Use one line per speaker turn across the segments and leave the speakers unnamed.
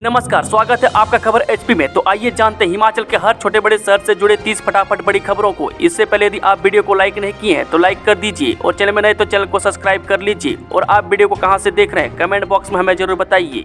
नमस्कार, स्वागत है आपका खबर एचपी में। तो आइए जानते हैं हिमाचल के हर छोटे बड़े शहर से जुड़े 30 फटाफट बड़ी खबरों को। इससे पहले यदि आप वीडियो को लाइक नहीं किए हैं तो लाइक कर दीजिए और चैनल में नए तो चैनल को सब्सक्राइब कर लीजिए। और आप वीडियो को कहां से देख रहे हैं कमेंट बॉक्स में हमें जरूर बताइए।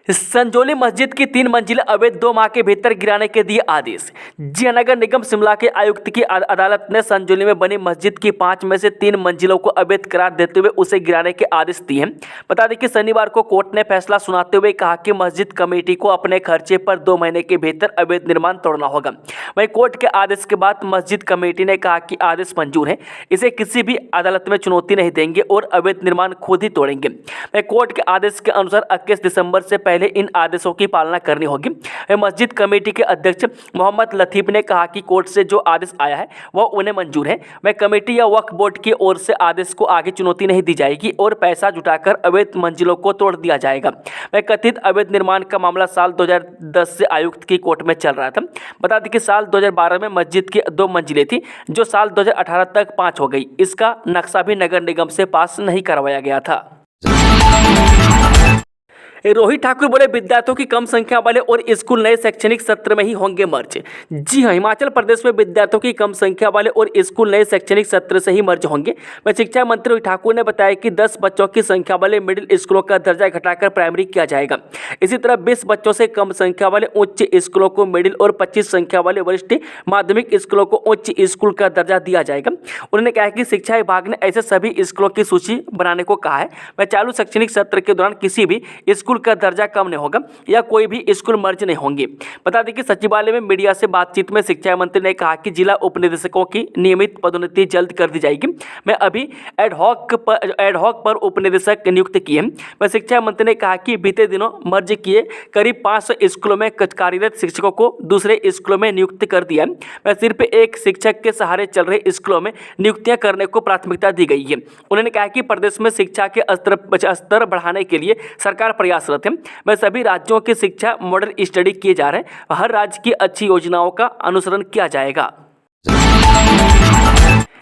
संजौली मस्जिद की 3 मंजिला अवैध 2 माह के भीतर गिराने के दिए आदेश। जी नगर निगम शिमला के आयुक्त की अदालत ने संजौली में बनी मस्जिद की 5 में से 3 मंजिलों को अवैध करार देते हुए उसे गिराने के आदेश दिए हैं। बता दें कि शनिवार को कोर्ट ने फैसला सुनाते हुए कहा कि मस्जिद कमेटी को अपने खर्चे पर 2 महीने के भीतर अवैध निर्माण तोड़ना होगा। वहीं कोर्ट के आदेश के बाद मस्जिद कमेटी ने कहा कि आदेश मंजूर है, इसे किसी भी अदालत में चुनौती नहीं देंगे और अवैध निर्माण खुद ही तोड़ेंगे। वहीं कोर्ट के आदेश के अनुसार 21 दिसंबर से पहले इन आदेशों की पालना करनी होगी। मस्जिद कमेटी के अध्यक्ष मोहम्मद लतीफ ने कहा कि कोर्ट से जो आदेश आया है वह उन्हें मंजूर है। वह कमेटी या वक्फ बोर्ड की ओर से आदेश को आगे चुनौती नहीं दी जाएगी और पैसा जुटाकर अवैध मंजिलों को तोड़ दिया जाएगा। वह कथित अवैध निर्माण का मामला साल 2010 से आयुक्त की कोर्ट में चल रहा था। बता दें कि साल 2012 में मस्जिद की 2 मंजिलें थी जो साल 2018 तक 5 हो गई। इसका नक्शा भी नगर निगम से पास नहीं करवाया गया था। रोहित ठाकुर बोले विद्यार्थियों की कम संख्या वाले और स्कूल नए शैक्षणिक सत्र में ही होंगे मर्ज। जी हां, हिमाचल प्रदेश में विद्यार्थियों की कम संख्या वाले और स्कूल नए शैक्षणिक सत्र से ही मर्ज होंगे। वह शिक्षा मंत्री रोहित ठाकुर ने बताया कि 10 बच्चों की संख्या वाले मिडिल स्कूलों का दर्जा घटाकर प्राइमरी किया जाएगा। इसी तरह 20 बच्चों से कम संख्या वाले उच्च स्कूलों को मिडिल और 25 संख्या वाले वरिष्ठ माध्यमिक स्कूलों को उच्च स्कूल का दर्जा दिया जाएगा। उन्होंने कहा कि शिक्षा विभाग ने ऐसे सभी स्कूलों की सूची बनाने को कहा है। वह चालू शैक्षणिक सत्र के दौरान किसी भी स्कूल का दर्जा कम नहीं होगा या कोई भी स्कूल मर्ज नहीं होंगे। बता दें कि सचिवालय में मीडिया से बातचीत में शिक्षा मंत्री ने कहा कि जिला उपनिदेशकों की नियमित पदोन्नति जल्द कर दी जाएगी। मैं अभी एडहॉक पर उपनिदेशक नियुक्त किए हैं। वह शिक्षा मंत्री ने कहा कि बीते दिनों मर्ज किए करीब 500 स्कूलों में कार्यरत शिक्षकों को दूसरे स्कूलों में नियुक्त कर दिया है। वह सिर्फ एक शिक्षक के सहारे चल रहे स्कूलों में नियुक्तियां करने को प्राथमिकता दी गई है। उन्होंने कहा कि प्रदेश में शिक्षा के स्तर बढ़ाने के लिए सरकार प्रयासरत है। वह सभी राज्यों की शिक्षा मॉडल स्टडी किए जा रहे हैं। हर राज्य की अच्छी योजनाओं का अनुसरण किया जाएगा।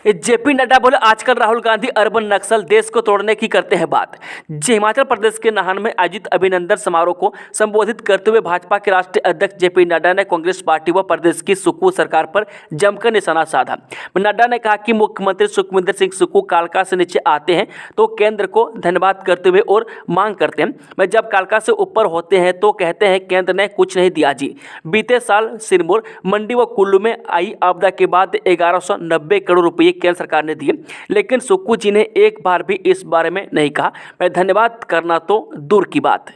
जेपी नड्डा बोले आजकल राहुल गांधी अर्बन नक्सल देश को तोड़ने की करते हैं बात। हिमाचल प्रदेश के नाहन में आयोजित अभिनंदन समारोह को संबोधित करते हुए भाजपा के राष्ट्रीय अध्यक्ष जेपी नड्डा ने कांग्रेस पार्टी व प्रदेश की सुक्खू सरकार पर जमकर निशाना साधा। नड्डा ने कहा कि मुख्यमंत्री सुखविंदर सिंह सुक्खू कालका से नीचे आते हैं तो केंद्र को धन्यवाद करते हुए और मांग करते हैं। मैं जब कालका से ऊपर होते हैं तो कहते हैं केंद्र ने कुछ नहीं दिया जी। बीते साल सिरमौर मंडी व कुल्लू में आई आपदा के बाद 1190 करोड़ रुपये केंद्र सरकार ने दिए, लेकिन सुक्खू जी ने एक बार भी इस बारे में नहीं कहा। मैं धन्यवाद करना तो दूर की बात।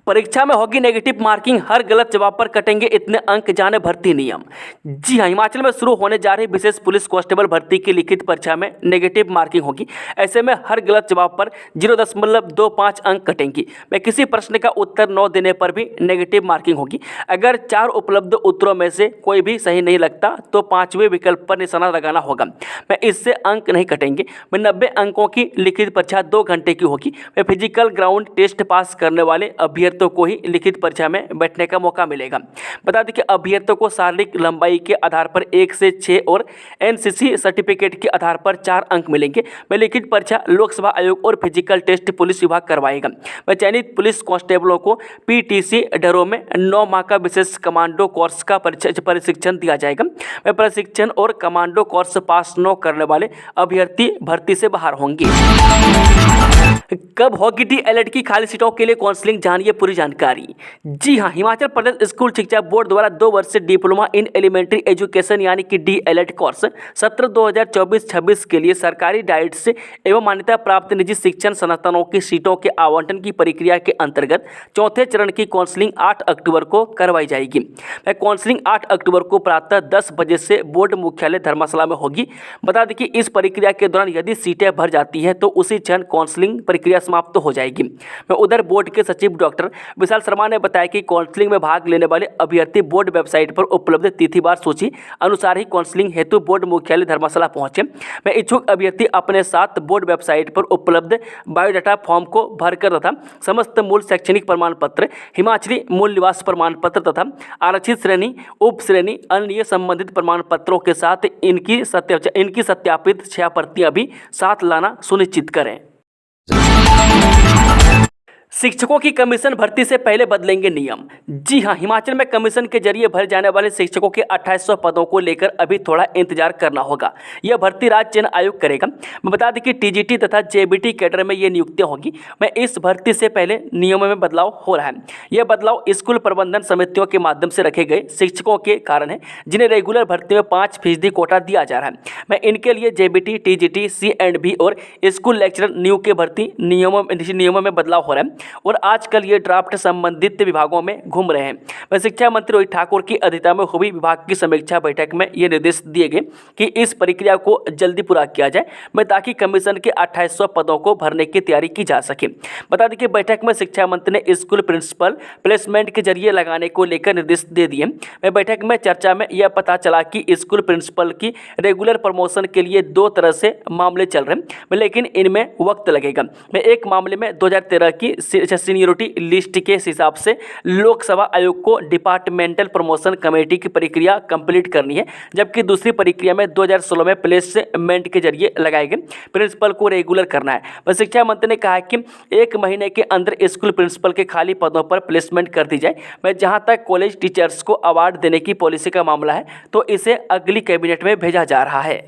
परीक्षा में होगी नेगेटिव मार्किंग, हर गलत जवाब पर कटेंगे इतने अंक, जाने भर्ती नियम। जी हां, हिमाचल में शुरू होने जा रही विशेष पुलिस कांस्टेबल भर्ती की लिखित परीक्षा में नेगेटिव मार्किंग होगी। ऐसे में हर गलत जवाब पर 0.25 अंक कटेंगी। मैं किसी प्रश्न का उत्तर न देने पर भी नेगेटिव मार्किंग होगी। अगर 4 उपलब्ध उत्तरों में से कोई भी सही नहीं लगता तो 5वें विकल्प पर निशाना लगाना होगा। मैं इससे अंक नहीं कटेंगे। मैं 90 अंकों की लिखित परीक्षा 2 घंटे की होगी। मैं फिजिकल ग्राउंड टेस्ट पास करने वाले अभ्यर्थियों को ही लिखित परीक्षा में बैठने का मौका मिलेगा। बता दें कि अभ्यर्थियों को शारीरिक लंबाई के आधार पर 1 से 6 और एनसीसी सर्टिफिकेट के आधार पर 4 अंक मिलेंगे। वह लिखित परीक्षा लोकसेवा आयोग और फिजिकल टेस्ट पुलिस विभाग करवाएगा। वह चयनित पुलिस कांस्टेबलों को पीटीसी डरों में 9 माह का विशेष कमांडो कोर्स का प्रशिक्षण दिया जाएगा। वह प्रशिक्षण और कमांडो कोर्स पास न करने वाले अभ्यर्थी भर्ती से बाहर होंगे। कब होगी डीएलएड की खाली सीटों के लिए काउंसलिंग, जानिए पूरी जानकारी। जी हां, हिमाचल प्रदेश स्कूल शिक्षा बोर्ड द्वारा 2 वर्षीय डिप्लोमा इन एलिमेंट्री एजुकेशन यानी कि डीएलएड कोर्स सत्र 2024-26 के लिए सरकारी डाइट से एवं मान्यता प्राप्त निजी शिक्षण संस्थानों की सीटों के आवंटन की प्रक्रिया के अंतर्गत चौथे चरण की काउंसलिंग 8 अक्टूबर को करवाई जाएगी। काउंसलिंग 8 अक्टूबर को प्रातः 10 बजे से बोर्ड मुख्यालय धर्मशाला में होगी। बता दें कि इस प्रक्रिया के दौरान यदि सीटें भर जाती हैं तो उसी क्षण काउंसलिंग प्रक्रिया समाप्त हो जाएगी। उधर बोर्ड के सचिव डॉक्टर विशाल शर्मा ने बताया कि काउंसलिंग में भाग लेने वाले अभ्यर्थी बोर्ड वेबसाइट पर उपलब्ध तिथिवार सूची अनुसार ही काउंसलिंग हेतु बोर्ड मुख्यालय धर्मशाला पहुंचे। मैं इच्छुक अभ्यर्थी अपने साथ बोर्ड वेबसाइट पर उपलब्ध बायोडाटा फॉर्म को भरकर तथा समस्त मूल शैक्षणिक प्रमाण पत्र, हिमाचली मूल निवास प्रमाण पत्र तथा आरक्षित श्रेणी, उप श्रेणी, अन्य संबंधित प्रमाण पत्रों के साथ इनकी सत्यापित 6 प्रतियां भी साथ लाना सुनिश्चित करें। शिक्षकों की कमीशन भर्ती से पहले बदलेंगे नियम। जी हां, हिमाचल में कमीशन के जरिए भरे जाने वाले शिक्षकों के 2800 पदों को लेकर अभी थोड़ा इंतजार करना होगा। यह भर्ती राज्य चयन आयोग करेगा। मैं बता दें कि टीजीटी तथा जेबीटी कैडर में ये नियुक्तियां होगी। मैं इस भर्ती से पहले नियमों में बदलाव हो रहा है। यह बदलाव स्कूल प्रबंधन समितियों के माध्यम से रखे गए शिक्षकों के कारण है, जिन्हें रेगुलर भर्ती में 5% कोटा दिया जा रहा है। मैं इनके लिए जेबीटी, टीजीटी, C&B और स्कूल लेक्चरर न्यू के भर्ती नियमों में बदलाव हो रहा है और आजकल ये ड्राफ्ट संबंधित विभागों में घूम रहे हैं। वह शिक्षा मंत्री रोहित ठाकुर की अध्यक्षता में हुई विभाग की समीक्षा बैठक में ये निर्देश दिए गए कि इस प्रक्रिया को जल्दी पूरा किया जाए, ताकि कमीशन के 2800 पदों को भरने की तैयारी की जा सके। बता दें कि बैठक में शिक्षा मंत्री ने स्कूल प्रिंसिपल प्लेसमेंट के जरिए लगाने को लेकर निर्देश दे दिए। बैठक में चर्चा में यह पता चला कि स्कूल प्रिंसिपल की रेगुलर प्रमोशन के लिए 2 तरह से मामले चल रहे हैं, लेकिन इनमें वक्त लगेगा। एक मामले में 2013 की सीनियरिटी लिस्ट के हिसाब से लोकसभा आयोग को डिपार्टमेंटल प्रमोशन कमेटी की प्रक्रिया कंप्लीट करनी है, जबकि दूसरी प्रक्रिया में 2016 में प्लेसमेंट के जरिए लगाए गए प्रिंसिपल को रेगुलर करना है। वह शिक्षा मंत्री ने कहा कि 1 महीने के अंदर स्कूल प्रिंसिपल के खाली पदों पर प्लेसमेंट कर दी जाए। जहां तक कॉलेज टीचर्स को अवार्ड देने की पॉलिसी का मामला है, तो इसे अगली कैबिनेट में भेजा जा रहा है।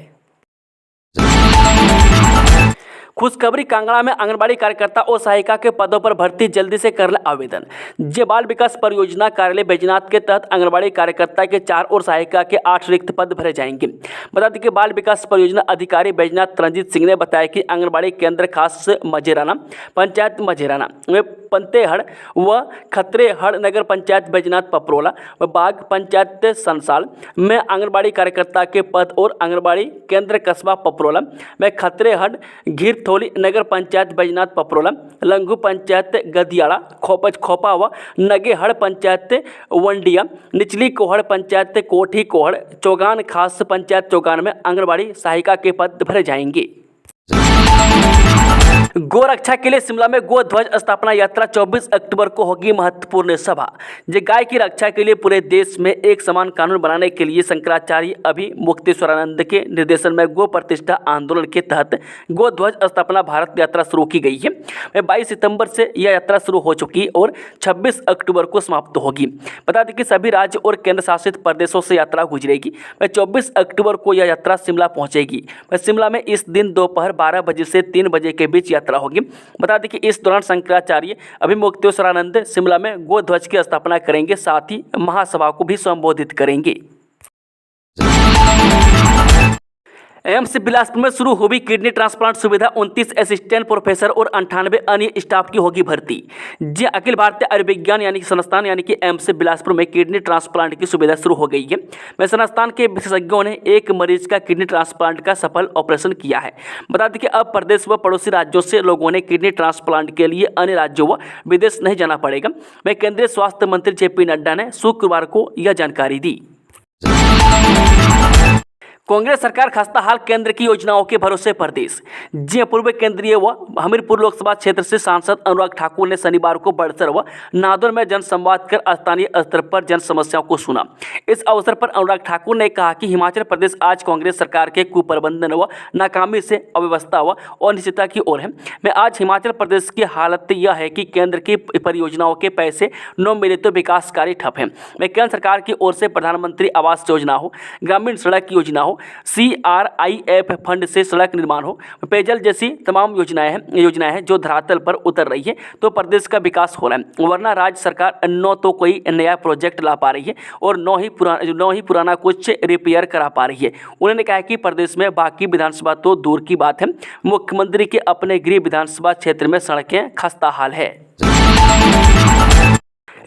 खुशखबरी, कांगड़ा में आंगनबाड़ी कार्यकर्ता और सहायिका के पदों पर भर्ती जल्दी से कर ले आवेदन। जे बाल विकास परियोजना कार्यालय बैजनाथ के तहत आंगनबाड़ी कार्यकर्ता के 4 और सहायिका के 8 रिक्त पद भरे जाएंगे। बता दें कि बाल विकास परियोजना अधिकारी बैजनाथ रंजीत सिंह ने बताया कि आंगनबाड़ी केंद्र खास मजेराना पंचायत मजेराना में पंतेहड़ व खतरेहड़ नगर पंचायत बैजनाथ पपरोला व बाग पंचायत संसाल में आंगनबाड़ी कार्यकर्ता के पद और आंगनबाड़ी केंद्र कस्बा पपरोला में खतरेहड़ घिरथोली नगर पंचायत बैजनाथ पपरोला, लंगू पंचायत गदियाड़ा खोपा व नगेहड़ पंचायत वंडिया, निचली कोहड़ पंचायत कोठी कोहड़, चौगान खास पंचायत चौगान में आंगनबाड़ी सहायिका के पद भरे जाएंगे। गोरक्षा के लिए शिमला में गो ध्वज स्थापना यात्रा 24 अक्टूबर को होगी महत्वपूर्ण सभा। गाय की रक्षा के लिए पूरे देश में एक समान कानून बनाने के लिए शंकराचार्य अभिमुक्तेश्वरानंद के निर्देशन में गो प्रतिष्ठा आंदोलन के तहत गो ध्वज स्थापना भारत यात्रा शुरू की गई है। 22 सितंबर से यह यात्रा शुरू हो चुकी और 26 अक्टूबर को समाप्त होगी। बता दें कि सभी राज्य और केंद्र शासित प्रदेशों से यात्रा गुजरेगी। 24 अक्टूबर को यह यात्रा शिमला पहुंचेगी। शिमला में इस दिन दोपहर 12 बजे से 3 बजे के बीच यात्रा होगी। बता दें कि इस दौरान शंकराचार्य अभिमुक्तेश्वरानंद शिमला में गो ध्वज की स्थापना करेंगे, साथ ही महासभा को भी संबोधित करेंगे। एम्स बिलासपुर में शुरू हुई किडनी ट्रांसप्लांट सुविधा, 29 असिस्टेंट प्रोफेसर और 98 अन्य स्टाफ की होगी भर्ती। जी, अखिल भारतीय आयुर्विज्ञान संस्थान एम्स बिलासपुर में किडनी ट्रांसप्लांट की सुविधा शुरू हो गई है। संस्थान के विशेषज्ञों ने एक मरीज का किडनी ट्रांसप्लांट का सफल ऑपरेशन किया है। बता दें कि अब प्रदेश व पड़ोसी राज्यों से लोगों ने किडनी ट्रांसप्लांट के लिए अन्य राज्यों व विदेश नहीं जाना पड़ेगा। केंद्रीय स्वास्थ्य मंत्री JP नड्डा ने शुक्रवार को यह जानकारी दी। कांग्रेस सरकार खस्ताहाल, केंद्र की योजनाओं के भरोसे प्रदेश। जी, पूर्व केंद्रीय व हमीरपुर लोकसभा क्षेत्र से सांसद अनुराग ठाकुर ने शनिवार को बड़सर व नादौर में जनसंवाद कर स्थानीय स्तर पर जन समस्याओं को सुना। इस अवसर पर अनुराग ठाकुर ने कहा कि हिमाचल प्रदेश आज कांग्रेस सरकार के कुप्रबंधन व नाकामी से अव्यवस्था व अनिश्चितता की ओर है। मैं आज हिमाचल प्रदेश की हालत यह है कि केंद्र की परियोजनाओं के पैसे न मिले तो विकास कार्य ठप है। मैं केंद्र सरकार की ओर से प्रधानमंत्री आवास योजना हो, ग्रामीण सड़क योजना हो, CRIF फंड से सड़क निर्माण हो, पेयजल जैसी तमाम योजनाएं हैं जो धरातल पर उतर रही है, तो प्रदेश का विकास हो रहा है। वरना राज्य सरकार न तो कोई नया प्रोजेक्ट ला पा रही है और न ही पुराना कुछ रिपेयर करा पा रही है। उन्होंने कहा कि प्रदेश में बाकी विधानसभा तो दूर की बात है, मुख्यमंत्री के अपने गृह विधानसभा क्षेत्र में सड़कें खस्ताहाल है।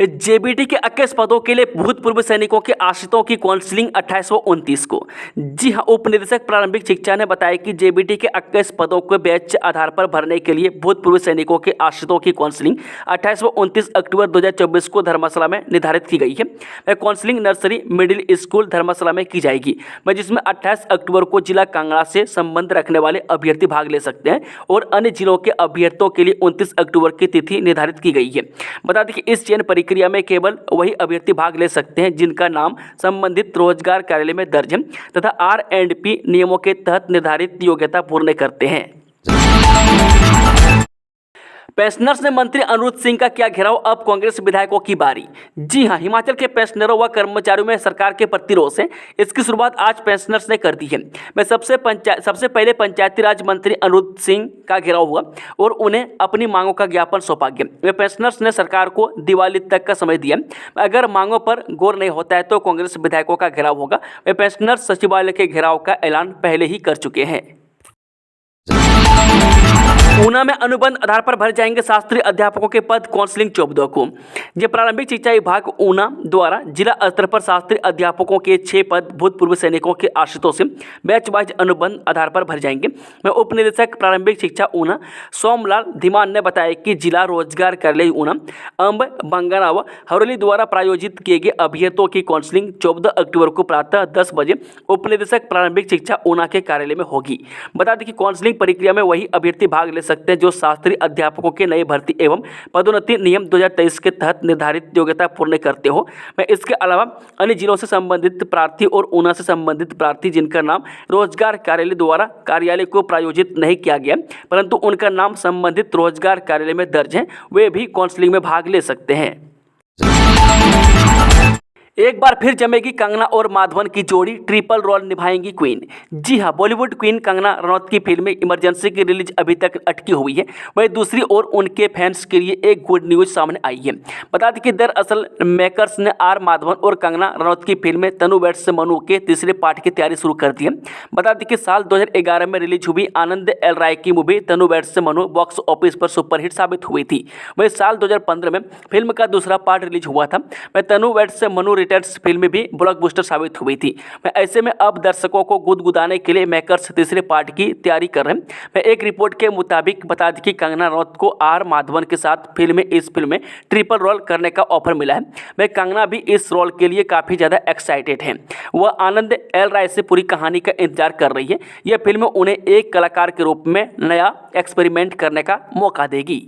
जेबीटी के 21 पदों के लिए भूतपूर्व सैनिकों के आश्रितों की काउंसलिंग 28 व 29 को। जी हां, उप निदेशक प्रारंभिक शिक्षा ने बताया कि जेबीटी के 21 पदों को बैच आधार पर भरने के लिए भूतपूर्व सैनिकों के आश्रितों की काउंसलिंग 28 व 29 अक्टूबर 2024 को धर्मशाला में निर्धारित की गई है। काउंसलिंग नर्सरी मिडिल स्कूल धर्मशाला में की जाएगी, जिसमें 28 अक्टूबर को जिला कांगड़ा से संबंध रखने वाले अभ्यर्थी भाग ले सकते हैं और अन्य जिलों के अभ्यर्थियों के लिए 29 अक्टूबर की तिथि निर्धारित की गई है। बता दें कि इस चयन प्रक्रिया में केवल वही अभ्यर्थी भाग ले सकते हैं जिनका नाम संबंधित रोजगार कार्यालय में दर्ज है तथा R&P नियमों के तहत निर्धारित योग्यता पूर्ण करते हैं। पेंशनर्स ने मंत्री अनिरुद्ध सिंह का किया घेराव, अब कांग्रेस विधायकों की बारी। जी हां, हिमाचल के पेंशनरों व कर्मचारियों में सरकार के प्रतिरोध है। इसकी शुरुआत आज पेंशनर्स ने कर दी है। मैं सबसे पहले पंचायती राज मंत्री अनिरुद्ध सिंह का घेराव हुआ और उन्हें अपनी मांगों का ज्ञापन सौंपा गया। वे पेंशनर्स ने सरकार को दिवाली तक का समय दिया। अगर मांगों पर गौर नहीं होता है तो कांग्रेस विधायकों का घेराव होगा। वे पेंशनर्स सचिवालय के घेराव का ऐलान पहले ही कर चुके हैं। ऊना में अनुबंध आधार पर भरे जाएंगे शास्त्रीय अध्यापकों के पद, काउंसलिंग 14 को। यह प्रारंभिक शिक्षा विभाग ऊना द्वारा जिला स्तर पर शास्त्रीय अध्यापकों के 6 पद भूतपूर्व सैनिकों के आश्रितों से बैच वाइज अनुबंध आधार पर भरे जाएंगे। मैं उप निदेशक प्रारंभिक शिक्षा ऊना सोमलाल धीमान ने बताया कि जिला रोजगार कार्यालय ऊना, अंब, बंगाना व हरोली द्वारा प्रायोजित किए गए अभ्यर्थियों की काउंसलिंग 14 अक्टूबर को प्रातः 10 बजे उप निदेशक प्रारंभिक शिक्षा ऊना के कार्यालय में होगी। बता दें कि काउंसलिंग प्रक्रिया में वही अभ्यर्थी भाग ले सकते हैं जो शास्त्रीय अध्यापकों के नए भर्ती एवं पदोन्नति नियम 2023 के तहत निर्धारित योग्यता पूर्ण करते हो। मैं इसके अलावा अन्य जिलों से संबंधित प्रार्थी और ऊना से संबंधित प्रार्थी जिनका नाम रोजगार कार्यालय द्वारा कार्यालय को प्रायोजित नहीं किया गया परंतु उनका नाम संबंधित रोजगार कार्यालय में दर्ज है, वे भी काउंसलिंग में भाग ले सकते हैं। एक बार फिर जमेगी कंगना और माधवन की जोड़ी, ट्रिपल रोल निभाएंगी क्वीन। जी हां, बॉलीवुड क्वीन कंगना रनौत की फिल्म इमरजेंसी की रिलीज अभी तक अटकी हुई है। वहीं दूसरी ओर उनके फैंस के लिए एक गुड न्यूज सामने आई है। बता दें कि दरअसल मेकर्स ने आर माधवन और कंगना रनौत की फिल्म तनु वेड्स मनु के तीसरे पार्ट की तैयारी शुरू कर दी है। बता दें कि साल 2011 में रिलीज हुई आनंद एल राय की मूवी तनु वेड्स मनु बॉक्स ऑफिस पर सुपरहिट साबित हुई थी। वहीं साल 2015 में फिल्म का दूसरा पार्ट रिलीज हुआ था। वह तनु वेड्स मनु फिल्म भी ब्लॉकबस्टर साबित हुई थी। ऐसे में अब दर्शकों को गुदगुदाने के लिए मेकर्स तीसरे पार्ट की तैयारी कर रहे हैं। एक रिपोर्ट के मुताबिक बता दें कि कंगना रनौत को आर माधवन के साथ इस फिल्म में ट्रिपल रोल करने का ऑफर मिला है। वह कंगना भी इस रोल के लिए काफ़ी ज़्यादा एक्साइटेड है। वह आनंद एल राय से पूरी कहानी का इंतजार कर रही है। यह फिल्म उन्हें एक कलाकार के रूप में नया एक्सपेरिमेंट करने का मौका देगी।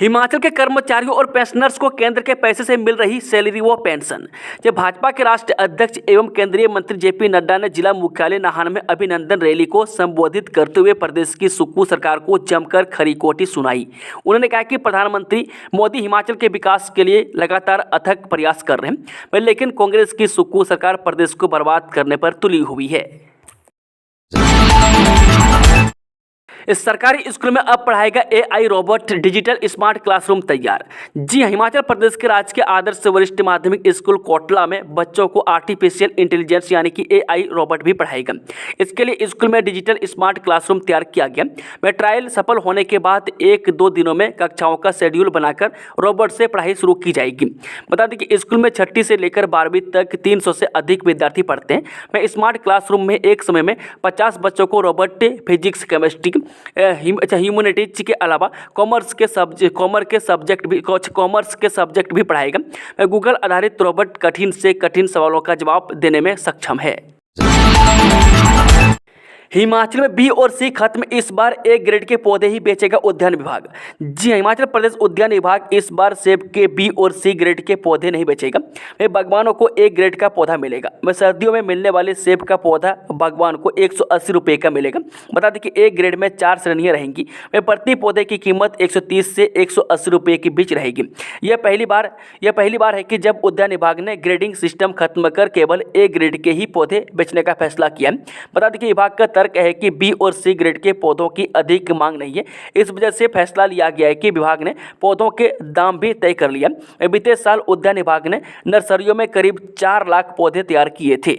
हिमाचल के कर्मचारियों और पेंशनर्स को केंद्र के पैसे से मिल रही सैलरी व पेंशन। जब भाजपा के राष्ट्रीय अध्यक्ष एवं केंद्रीय मंत्री जेपी नड्डा ने जिला मुख्यालय नाहन में अभिनंदन रैली को संबोधित करते हुए प्रदेश की सुक्खू सरकार को जमकर खरी खोटी सुनाई। उन्होंने कहा कि प्रधानमंत्री मोदी हिमाचल के विकास के लिए लगातार अथक प्रयास कर रहे हैं, लेकिन कांग्रेस की सुक्खू सरकार प्रदेश को बर्बाद करने पर तुली हुई है। इस सरकारी स्कूल में अब पढ़ाएगा AI robot, digital smart classroom तैयार। जी हां, हिमाचल प्रदेश के राजकीय आदर्श वरिष्ठ माध्यमिक स्कूल कोटला में बच्चों को आर्टिफिशियल इंटेलिजेंस यानी कि AI रोबोट भी पढ़ाएगा। इसके लिए स्कूल में डिजिटल स्मार्ट क्लासरूम तैयार किया गया। वह ट्रायल सफल होने के बाद 1-2 दिनों में कक्षाओं का शेड्यूल बनाकर रोबोट से पढ़ाई शुरू की जाएगी। बता दें कि स्कूल में 6ठी से लेकर 12वीं तक 300 से अधिक विद्यार्थी पढ़ते हैं। वह स्मार्ट क्लासरूम में एक समय में 50 बच्चों को रोबोट, फिजिक्स, केमिस्ट्री, ह्यूमैनिटीज के अलावा कॉमर्स के सब्जेक्ट भी पढ़ाएगा। गूगल आधारित रोबोट कठिन से कठिन सवालों का जवाब देने में सक्षम है। हिमाचल में बी और सी खत्म, इस बार A ग्रेड के पौधे ही बेचेगा उद्यान विभाग। जी हां, हिमाचल प्रदेश उद्यान विभाग इस बार सेब के B और C ग्रेड के पौधे नहीं बेचेगा। वह बागवानों को A ग्रेड का पौधा मिलेगा। वह सर्दियों में मिलने वाले सेब का पौधा बागवान को 180 रुपये का मिलेगा। बता दें कि A ग्रेड में 4 श्रेणियाँ रहेंगी। वह प्रति पौधे की कीमत 130 से 180 रुपये के बीच रहेगी। यह पहली बार है कि जब उद्यान विभाग ने ग्रेडिंग सिस्टम खत्म कर केवल A ग्रेड के ही पौधे बेचने का फैसला किया है। बता दें कि विभाग का तर्क है कि B और C ग्रेड के पौधों की अधिक मांग नहीं है। इस वजह से फैसला लिया गया है कि विभाग ने पौधों के दाम भी तय कर लिया। बीते साल उद्यान विभाग ने नर्सरियों में करीब 4 लाख पौधे तैयार किए थे।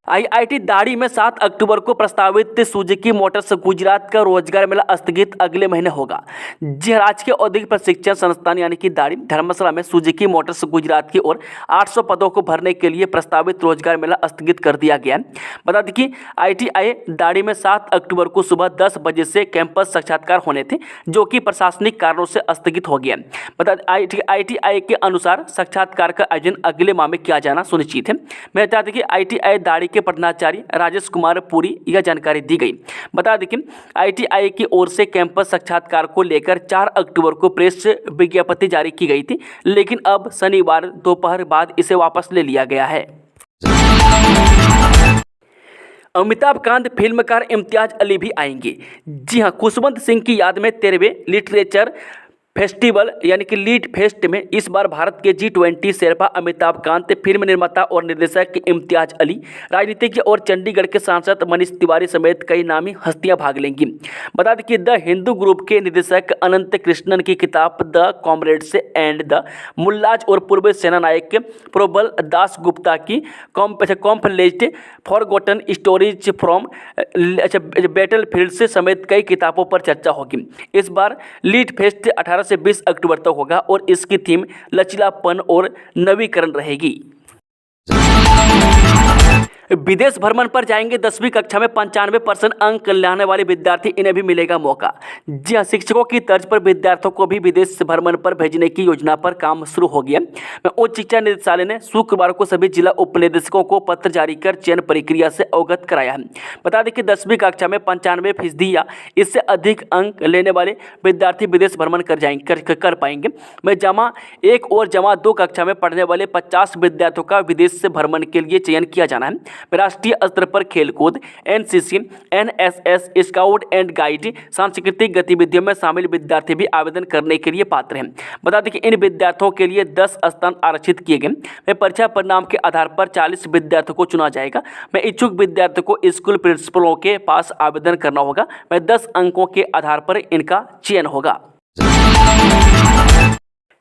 IIT दाड़ी में 7 अक्टूबर को प्रस्तावित सुजुकी मोटर्स गुजरात का रोजगार मेला स्थगित अगले महीने होगा। जी राजकीय औद्योगिक प्रशिक्षण संस्थान यानी कि दाड़ी धर्मशाला में सुजुकी मोटर्स गुजरात की ओर 800 पदों को भरने के लिए प्रस्तावित रोजगार मेला स्थगित कर दिया गया है। बता दें कि ITI दाड़ी में 7 अक्टूबर को सुबह 10 बजे से कैंपस साक्षात्कार होने थे, जो कि प्रशासनिक कारणों से स्थगित हो गया। बता ITI के अनुसार साक्षात्कार का आयोजन अगले माह में किया जाना सुनिश्चित है। मैं बता दें कि ITI दाड़ी के प्रधानाचार्य राजेश कुमार पुरी यह जानकारी दी गई। बता दें कि ITI की ओर से कैंपस साक्षात्कार को लेकर 4 अक्टूबर को प्रेस विज्ञप्ति जारी की गई थी, लेकिन अब शनिवार दोपहर बाद इसे वापस ले लिया गया है। अमिताभ कांत फिल्मकार इम्तियाज अली भी आएंगे। जी हाँ, खुशवंत सिंह की याद में 13वें लिटरेचर फेस्टिवल यानी कि लीड फेस्ट में इस बार भारत के G20 शेरपा अमिताभ कांत, फिल्म निर्माता और निर्देशक इम्तियाज अली, राजनीतिज्ञ और चंडीगढ़ के सांसद मनीष तिवारी समेत कई नामी हस्तियां भाग लेंगी। बता दें कि द हिंदू ग्रुप के निदेशक अनंत कृष्णन की किताब द कॉमरेड्स एंड द मुल्लाज और पूर्व सेना नायक प्रोबल दास गुप्ता की complete forgotten stories from battle field से समेत कई किताबों पर चर्चा होगी। इस बार लीड फेस्ट 18 से 20 अक्टूबर तक होगा और इसकी थीम लचीलापन और नवीकरण रहेगी। विदेश भ्रमण पर जाएंगे 10वीं कक्षा में 95% अंक लाने वाले विद्यार्थी, इन्हें भी मिलेगा मौका। जी हाँ, शिक्षकों की तर्ज पर विद्यार्थियों को भी विदेश भ्रमण पर भेजने की योजना पर काम शुरू हो गया। उच्च शिक्षा निदेशालय ने शुक्रवार को सभी जिला उप निदेशकों को पत्र जारी कर चयन प्रक्रिया से अवगत कराया है। बता दें कि 10वीं कक्षा में 95% या इससे अधिक अंक लेने वाले विद्यार्थी विदेश भ्रमण कर पाएंगे। जमा 1 और जमा 2 कक्षा में पढ़ने वाले 50 विद्यार्थियों का विदेश से भ्रमण के लिए चयन किया जाना है। राष्ट्रीय स्तर पर खेलकूद, NCC, NSS, scout and guide, सांस्कृतिक गतिविधियों में शामिल विद्यार्थी भी आवेदन करने के लिए पात्र हैं। बता दें कि इन विद्यार्थियों के लिए 10 स्थान आरक्षित किए गए। परीक्षा परिणाम के आधार पर 40 विद्यार्थियों को चुना जाएगा। इच्छुक विद्यार्थियों को स्कूल प्रिंसिपलों के पास आवेदन करना होगा। 10 अंकों के आधार पर इनका चयन होगा।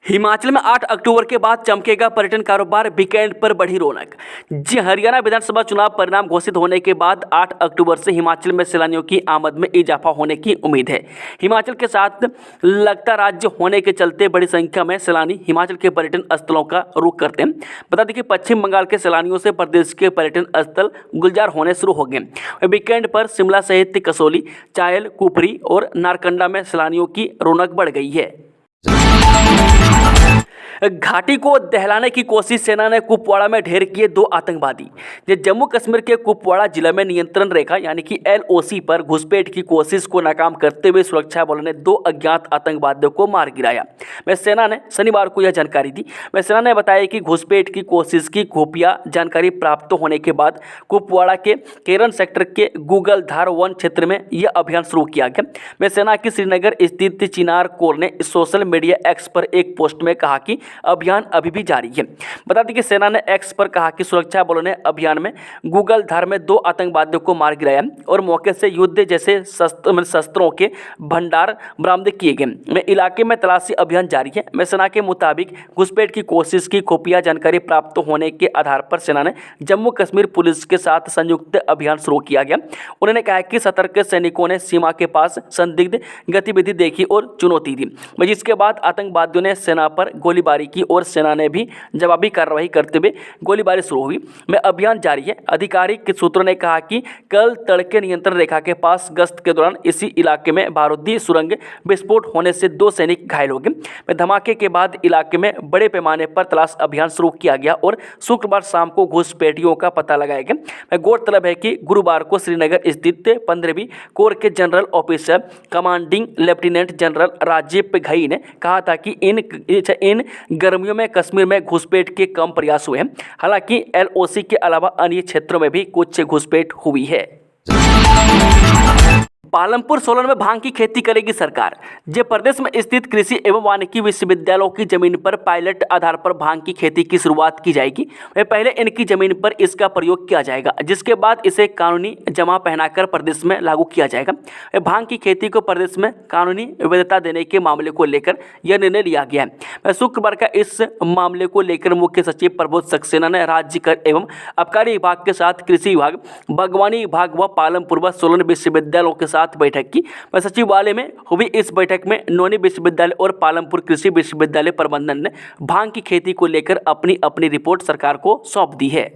हिमाचल में 8 अक्टूबर के बाद चमकेगा पर्यटन कारोबार, वीकेंड पर बढ़ी रौनक। जी, हरियाणा विधानसभा चुनाव परिणाम घोषित होने के बाद 8 अक्टूबर से हिमाचल में सैलानियों की आमद में इजाफा होने की उम्मीद है। हिमाचल के साथ लगता राज्य होने के चलते बड़ी संख्या में सैलानी हिमाचल के पर्यटन स्थलों का रुख करते हैं। बता दें कि पश्चिम बंगाल के सैलानियों से प्रदेश के पर्यटन स्थल गुलजार होने शुरू हो गए। वीकेंड पर शिमला सहित कसौली, चायल, कुफरी और नारकंडा में सैलानियों की रौनक बढ़ गई है। घाटी को दहलाने की कोशिश, सेना ने कुपवाड़ा में ढेर किए 2 आतंकवादी। जम्मू कश्मीर के कुपवाड़ा जिले में नियंत्रण रेखा यानी कि LOC पर घुसपैठ की कोशिश को नाकाम करते हुए सुरक्षा बलों ने 2 अज्ञात आतंकवादियों को मार गिराया। सेना ने शनिवार को यह जानकारी दी। सेना ने बताया कि घुसपैठ की कोशिश की खुफिया जानकारी प्राप्त होने के बाद कुपवाड़ा के केरन सेक्टर के गूगलधार वन क्षेत्र में यह अभियान शुरू किया गया। सेना की श्रीनगर स्थित चिनार कोर ने सोशल मीडिया एक्स पर एक पोस्ट में कहा कि अभियान अभी भी जारी है। बता दें कि सेना ने एक्स पर कहा कि सुरक्षा बलों ने अभियान में गूगलधार में 2 आतंकवादियों को मार गिराया और मौके से युद्ध जैसे शस्त्रों के भंडार बरामद किए गए। इलाके में तलाशी अभियान जारी है। सेना के मुताबिक घुसपैठ की कोशिश की खुफिया जानकारी प्राप्त होने के आधार पर सेना ने जम्मू कश्मीर पुलिस के साथ संयुक्त अभियान शुरू किया गया। उन्होंने कहा कि सतर्क सैनिकों ने सीमा के पास संदिग्ध गतिविधि देखी और चुनौती दी, जिसके बाद आतंकवादियों ने सेना पर गोलीबारी की और सेना ने भी जवाबी कार्रवाई करते हुए गोलीबारी शुरू हुई। अभियान जारी है। आधिकारिक सूत्रों ने कहा कि कल तड़के नियंत्रण रेखा के पास गश्त के दौरान इसी इलाके में बारूदी सुरंग विस्फोट होने से 2 सैनिक घायल हो गए। धमाके के बाद इलाके में बड़े पैमाने पर तलाश अभियान शुरू किया गया और शुक्रवार शाम को घुसपैठियों का पता लगाया गया। गौरतलब है कि गुरुवार को श्रीनगर स्थित 15वीं कोर के general officer commanding lieutenant general Rajiv Ghai ने कहा था कि इन गर्मियों में कश्मीर में घुसपैठ के कम प्रयास हुए हैं। हालांकि LOC के अलावा अन्य क्षेत्रों में भी कुछ घुसपैठ हुई है। पालमपुर सोलन में भांग की खेती करेगी सरकार। जे प्रदेश में स्थित कृषि एवं वानिकी विश्वविद्यालयों की जमीन पर पायलट आधार पर भांग की खेती की शुरुआत की जाएगी। पहले इनकी जमीन पर इसका प्रयोग किया जाएगा, जिसके बाद इसे कानूनी जमा पहनाकर प्रदेश में लागू किया जाएगा। भांग की खेती को प्रदेश में कानूनी वैधता देने के मामले को लेकर यह निर्णय लिया गया है। शुक्रवार का इस मामले को लेकर मुख्य सचिव प्रबोध सक्सेना ने राज्य कर एवं आबकारी विभाग के साथ कृषि विभाग, बागवानी विभाग व पालमपुर व सोलन विश्वविद्यालयों के साथ बैठक की। सचिवालय में हुई इस बैठक में नौनी विश्वविद्यालय और पालमपुर कृषि विश्वविद्यालय प्रबंधन ने भांग की खेती को लेकर अपनी अपनी रिपोर्ट सरकार को सौंप दी है।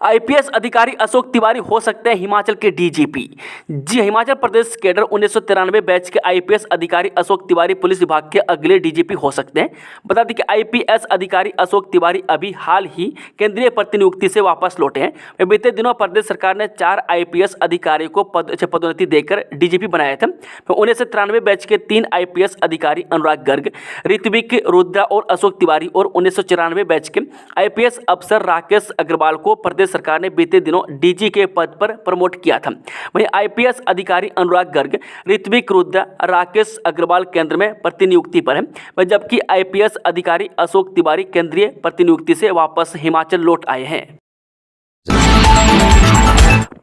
IPS अधिकारी अशोक तिवारी हो सकते हैं हिमाचल के DGP। जी, हिमाचल प्रदेश कैडर 1993 बैच के IPS अधिकारी अशोक तिवारी पुलिस विभाग के अगले DGP हो सकते हैं। बता दें कि IPS अधिकारी अशोक तिवारी अभी हाल ही केंद्रीय प्रतिनियुक्ति से वापस लौटे हैं। बीते दिनों प्रदेश सरकार ने 4 IPS अधिकारियों को पदोन्नति देकर DGP बनाया था। 1993 बैच के 3 IPS अधिकारी अनुराग गर्ग, ऋत्विक रुद्रा और अशोक तिवारी और 1994 बैच के IPS अफसर राकेश अग्रवाल को प्रदेश प्रदेश सरकार ने बीते दिनों डीजी के पद पर प्रमोट किया था। वहीं आईपीएस अधिकारी अनुराग गर्ग, ऋत्विक रुद्रा, राकेश अग्रवाल केंद्र में प्रतिनियुक्ति पर है, जबकि आईपीएस अधिकारी अशोक तिवारी केंद्रीय प्रतिनियुक्ति से वापस हिमाचल लौट आए हैं।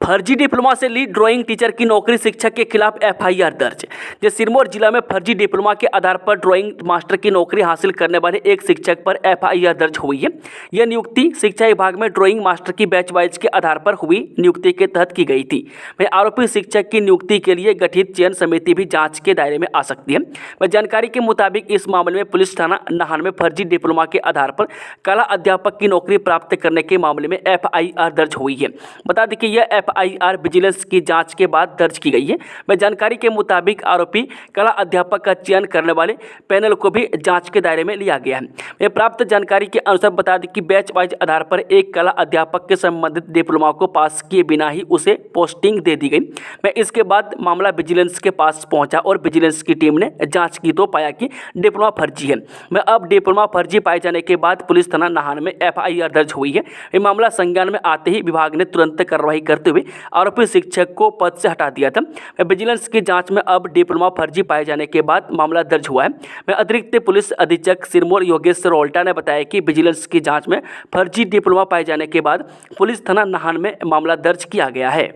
फर्जी डिप्लोमा से ली ड्राइंग टीचर की नौकरी शिक्षक के खिलाफ एफआईआर दर्ज। सिरमौर जिला में फर्जी डिप्लोमा के आधार पर ड्राइंग मास्टर की नौकरी हासिल करने वाले एक शिक्षक पर एफआईआर दर्ज हुई है। यह नियुक्ति शिक्षा विभाग में ड्राइंग मास्टर की बैच वाइज के आधार पर हुई नियुक्ति के तहत की गई थी। वहीं आरोपी शिक्षक की नियुक्ति के लिए गठित चयन समिति भी जाँच के दायरे में आ सकती है। वह जानकारी के मुताबिक इस मामले में पुलिस थाना नाहन में फर्जी डिप्लोमा के आधार पर कला अध्यापक की नौकरी प्राप्त करने के मामले में एफआईआर दर्ज हुई है। बता दें कि यह एफआईआर विजिलेंस की जांच के बाद दर्ज की गई है। वह जानकारी के मुताबिक आरोपी कला अध्यापक का चयन करने वाले पैनल को भी जांच के दायरे में लिया गया है। वह प्राप्त जानकारी के अनुसार बता दें कि बैच वाइज आधार पर एक कला अध्यापक के संबंधित डिप्लोमा को पास किए बिना ही उसे पोस्टिंग दे दी गई। वह इसके बाद मामला विजिलेंस के पास पहुंचा और विजिलेंस की टीम ने जाँच की तो पाया कि डिप्लोमा फर्जी है। वह अब डिप्लोमा फर्जी पाए जाने के बाद पुलिस थाना नाहन में एफआईआर दर्ज हुई है। यह मामला संज्ञान में आते ही विभाग ने तुरंत कार्रवाई करते हुए आरोपी शिक्षक को पद से हटा दिया था। विजिलेंस की जांच में अब डिप्लोमा फर्जी पाए जाने के बाद मामला दर्ज हुआ है। अतिरिक्त पुलिस अधीक्षक सिरमौर योगेश रोल्टा ने बताया कि विजिलेंस की जांच में फर्जी डिप्लोमा पाए जाने के बाद पुलिस थाना नाहन में मामला दर्ज किया गया है।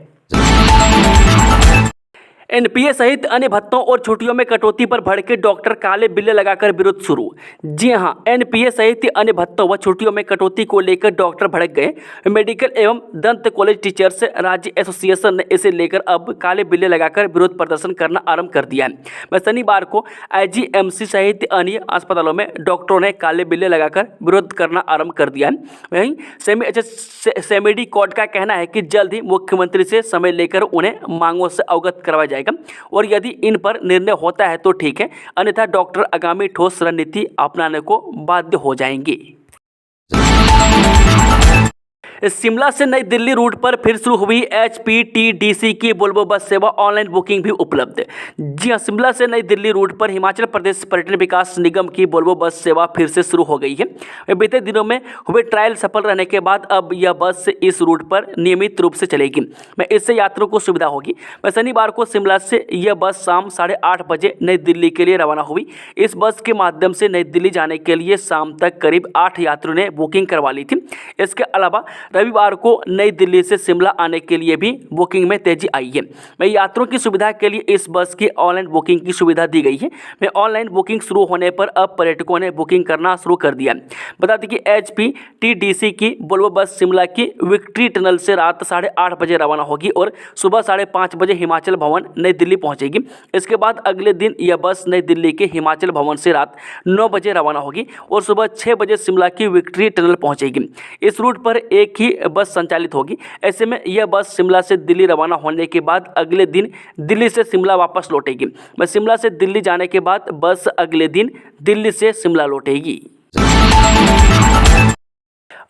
एनपीए सहित अन्य भत्तों और छुट्टियों में कटौती पर भड़के डॉक्टर, काले बिल्ले लगाकर विरोध शुरू। जी हां, एनपीए सहित अन्य भत्तों व छुट्टियों में कटौती को लेकर डॉक्टर भड़क गए। मेडिकल एवं दंत कॉलेज टीचर्स राज्य एसोसिएशन ने इसे लेकर अब काले बिल्ले लगाकर विरोध प्रदर्शन करना आरंभ कर दिया है। शनिवार को आईजीएमसी सहित अन्य अस्पतालों में डॉक्टरों ने काले बिल्ले लगाकर विरोध करना आरंभ कर दिया है। वहीं सेमेडी कोर्ट का कहना है कि जल्द ही मुख्यमंत्री से समय लेकर उन्हें मांगों से अवगत करवाया जाएगा और यदि इन पर निर्णय होता है तो ठीक है, अन्यथा डॉक्टर आगामी ठोस रणनीति अपनाने को बाध्य हो जाएंगे। शिमला से नई दिल्ली रूट पर फिर शुरू हुई एचपीटीडीसी की वोल्वो बस सेवा, ऑनलाइन बुकिंग भी उपलब्ध। जी हां, शिमला से नई दिल्ली रूट पर हिमाचल प्रदेश पर्यटन विकास निगम की वोल्वो बस सेवा फिर से शुरू हो गई है। बीते दिनों में हुए ट्रायल सफल रहने के बाद अब यह बस इस रूट पर नियमित रूप से चलेगी। इससे यात्रियों को सुविधा होगी। शनिवार को शिमला से यह बस शाम 8:30 बजे नई दिल्ली के लिए रवाना हुई। इस बस के माध्यम से नई दिल्ली जाने के लिए शाम तक करीब 8 यात्रियों ने बुकिंग करवा ली थी। इसके अलावा रविवार को नई दिल्ली से शिमला आने के लिए भी बुकिंग में तेजी आई है। यात्रियों की सुविधा के लिए इस बस की ऑनलाइन बुकिंग की सुविधा दी गई है। ऑनलाइन बुकिंग शुरू होने पर अब पर्यटकों ने बुकिंग करना शुरू कर दिया। बता दें कि एचपीटीडीसी की वोल्वो बस शिमला की विक्ट्री टनल से रात 8:30 बजे रवाना होगी और सुबह 5:30 बजे हिमाचल भवन नई दिल्ली पहुंचेगी। इसके बाद अगले दिन यह बस नई दिल्ली के हिमाचल भवन से रात 9 बजे रवाना होगी और सुबह 6 बजे शिमला की विक्ट्री टनल पहुंचेगी। इस रूट पर एक ही बस संचालित होगी। ऐसे में यह बस शिमला से दिल्ली रवाना होने के बाद अगले दिन दिल्ली से शिमला वापस लौटेगी। शिमला से दिल्ली जाने के बाद बस अगले दिन दिल्ली से शिमला लौटेगी।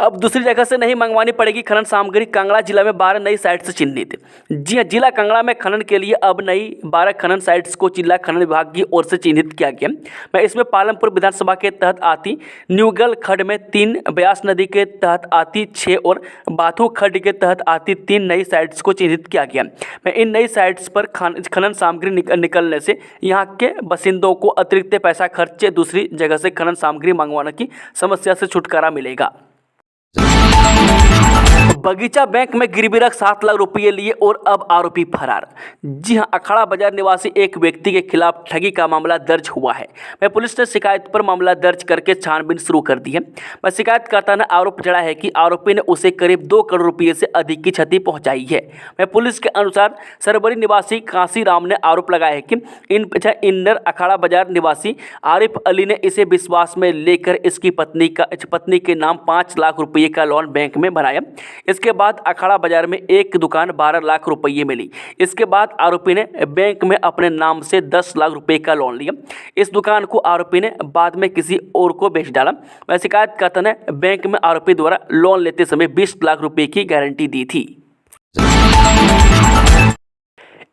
अब दूसरी जगह से नहीं मंगवानी पड़ेगी खनन सामग्री। कांगड़ा जिला में 12 नई साइट से चिन्हित। जी हां, जिला कांगड़ा में खनन के लिए अब नई 12 खनन साइट्स को जिला खनन विभाग की ओर से चिन्हित किया गया। इसमें पालमपुर विधानसभा के तहत आती न्यूगल खड्ड में 3, ब्यास नदी के तहत आती 6 और बाथू खड्ड के तहत आती 3 नई साइट्स को चिन्हित किया गया। इन नई साइट्स पर खनन सामग्री निकलने से यहाँ के बासिंदों को अतिरिक्त पैसा खर्चे दूसरी जगह से खनन सामग्री मंगवाने की समस्या से छुटकारा मिलेगा। बगीचा बैंक में गिरवी रख 7 लाख रुपये लिए और अब आरोपी फरार। जी हां, अखाड़ा बाजार निवासी एक व्यक्ति के खिलाफ ठगी का मामला दर्ज हुआ है। पुलिस ने शिकायत पर मामला दर्ज करके छानबीन शुरू कर दी है। शिकायतकर्ता ने आरोप जताया है कि आरोपी ने उसे करीब 2 करोड़ रुपये से अधिक की क्षति पहुंचाई है। पुलिस के अनुसार सरबरी निवासी काशी राम ने आरोप लगाया है कि इंदर अखाड़ा बाजार निवासी आरिफ अली ने इसे विश्वास में लेकर इसकी पत्नी के नाम 5 लाख रुपये का लोन बैंक में बनाया। इसके बाद अखाड़ा बाजार में एक दुकान 12 लाख रुपये मिली। इसके बाद आरोपी ने बैंक में अपने नाम से 10 लाख रुपए का लोन लिया। इस दुकान को आरोपी ने बाद में किसी और को बेच डाला। शिकायतकर्ता ने बैंक में आरोपी द्वारा लोन लेते समय 20 लाख रुपए की गारंटी दी थी।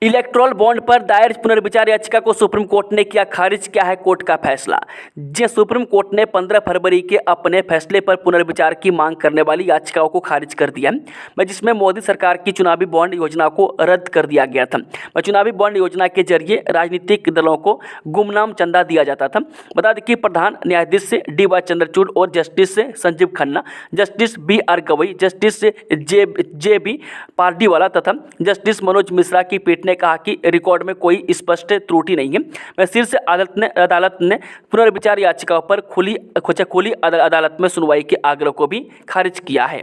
इलेक्टोरल बॉन्ड पर दायर पुनर्विचार याचिका को सुप्रीम कोर्ट ने किया खारिज। क्या है कोर्ट का फैसला? जी, सुप्रीम कोर्ट ने 15 फरवरी के अपने फैसले पर पुनर्विचार की मांग करने वाली याचिकाओं को खारिज कर दिया, जिसमें मोदी सरकार की चुनावी बॉन्ड योजना को रद्द कर दिया गया था। चुनावी बॉन्ड योजना के जरिए राजनीतिक दलों को गुमनाम चंदा दिया जाता था। बता दें कि प्रधान न्यायाधीश डी.वाई. चंद्रचूड़ और justice Sanjiv Khanna, justice B R. Gavai, justice J B. Pardiwala तथा जस्टिस मनोज मिश्रा की पीठ ने कहा कि रिकॉर्ड में कोई स्पष्ट त्रुटि नहीं है। शीर्ष अदालत ने पुनर्विचार याचिकाओं पर खुली अदालत में सुनवाई के आग्रह को भी खारिज किया है।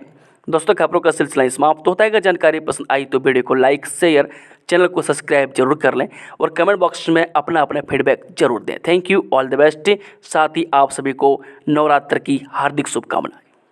दोस्तों, खबरों का सिलसिला समाप्त होता है। अगर जानकारी पसंद आई तो वीडियो को लाइक, शेयर, चैनल को सब्सक्राइब जरूर कर लें और कमेंट बॉक्स में अपना फीडबैक जरूर दें। Thank you, all the best. साथ ही आप सभी को नवरात्र की हार्दिक शुभकामनाएं।